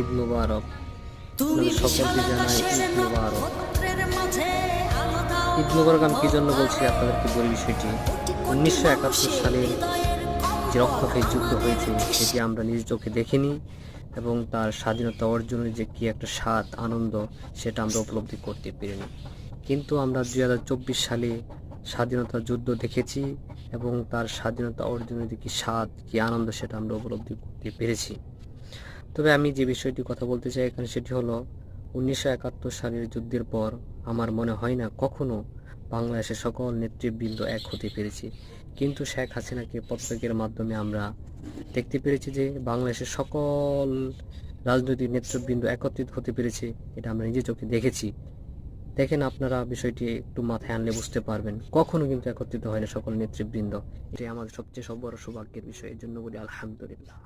ঈদ মুবারক। সকলকে জানাই ঈদ মুবারক। ঈদ মুবারক আমি কি জন্য বলছি আপনাদেরকে বলি বিষয়টি। 1971 সালের যে রক্তক্ষয়ী যুদ্ধ হয়েছে সেটি আমরা নিজ চোখে দেখিনি, এবং তার স্বাধীনতা অর্জনের যে কি একটা স্বাদ আনন্দ সেটা আমরা উপলব্ধি করতে পারিনি। কিন্তু আমরা 2024 সালে স্বাধীনতা যুদ্ধ দেখেছি, এবং তার স্বাধীনতা অর্জনের যে কি স্বাদ কি আনন্দ সেটা আমরা উপলব্ধি করতে পেরেছি। তবে আমি যে বিষয়টি কথা বলতে চাই এখানে সেটি হলো 1971 সালের যুদ্ধের পর আমার মনে হয় না কখনো বাংলাদেশের সকল নেতৃবৃন্দ এক হতে পেরেছি। কিন্তু শেখ হাসিনাকে পদত্যাগের মাধ্যমে আমরা দেখতে পেরেছি যে বাংলাদেশের সকল রাজনৈতিক নেতৃবৃন্দ একত্রিত হতে পেরেছে। এটা আমরা নিজে চোখে দেখেছি। দেখেন আপনারা বিষয়টি একটু মাথায় আনলে বুঝতে পারবেন, কখনো কিন্তু একত্রিত হয় না সকল নেতৃবৃন্দ। এটাই আমাদের সবচেয়ে বড় সৌভাগ্যের বিষয়। এর জন্য বলি আলহামদুলিল্লাহ।